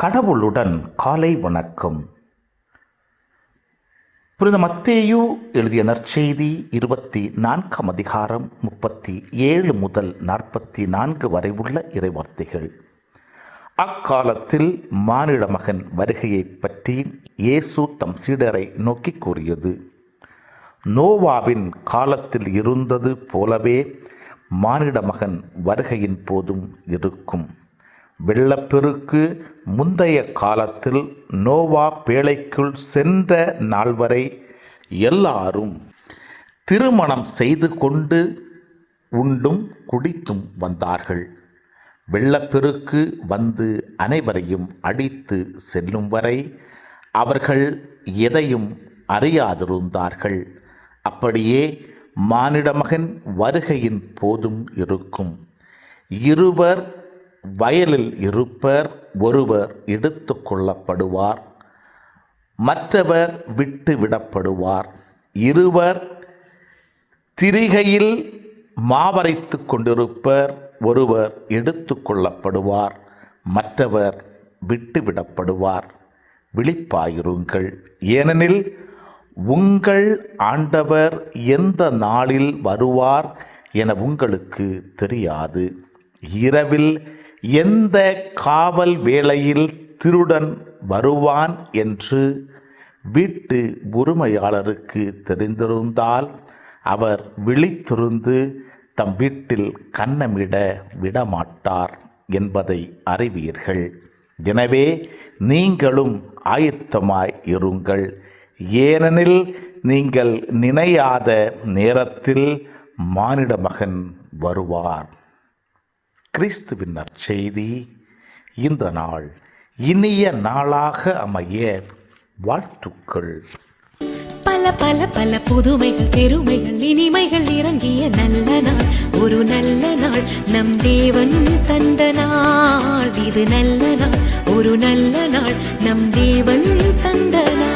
கடவுளுடன் காலை வணக்கம். புனித மத்தேயு எழுதிய நற்செய்தி 24 அதிகாரம் 37 முதல் 44 வரை உள்ள இறைவார்த்தைகள். அக்காலத்தில் மானிட மகன் வருகையை பற்றி இயேசு தம் சீடரை நோக்கி கூறியது: நோவாவின் காலத்தில் இருந்தது போலவே மானிட மகன் வருகையின் போதும் இருக்கும். வெள்ளப்பெருக்கு முந்தைய காலத்தில் நோவா பேழைக்குள் சென்ற நாள் வரை எல்லாரும் திருமணம் செய்து கொண்டு உண்டும் குடித்தும் வந்தார்கள். வெள்ளப்பெருக்கு வந்து அனைவரையும் அடித்து செல்லும் வரை அவர்கள் எதையும் அறியாதிருந்தார்கள். அப்படியே மானிட மகன் வருகையின் போதும் இருக்கும். இருவர் வயலில் இருப்பர், ஒருவர் எடுத்து கொள்ளப்படுவார், மற்றவர் விட்டு விடப்படுவார். இருவர் திரிகையில் மாவரைத்து கொண்டிருப்பர், ஒருவர் எடுத்து கொள்ளப்படுவார், மற்றவர் விட்டுவிடப்படுவார். விழிப்பாயிருங்கள், ஏனெனில் உங்கள் ஆண்டவர் எந்த நாளில் வருவார் என உங்களுக்கு தெரியாது. இரவில் எந்த காவல் வேளையில் திருடன் வருவான் என்று வீட்டு உரிமையாளருக்கு தெரிந்திருந்தால் அவர் விழித்திருந்து தம் வீட்டில் கன்னமிட விடமாட்டார் என்பதை அறிவீர்கள். எனவே நீங்களும் ஆயத்தமாய் இருங்கள், ஏனெனில் நீங்கள் நினையாத நேரத்தில் மானிட மகன் வருவார். கிறிஸ்துவின் நற்செய்தி. இந்த நாள் இனிய நாளாக அமைய வாழ்த்துக்கள். பல பல பல புதுமைகள், பெருமைகள், இனிமைகள் இறங்கிய நல்ல நாள், ஒரு நல்ல நாள், நம் தேவன் தந்த நாள். இது நல்ல நாள், ஒரு நல்ல நாள், நம் தேவன் தந்த நாள்.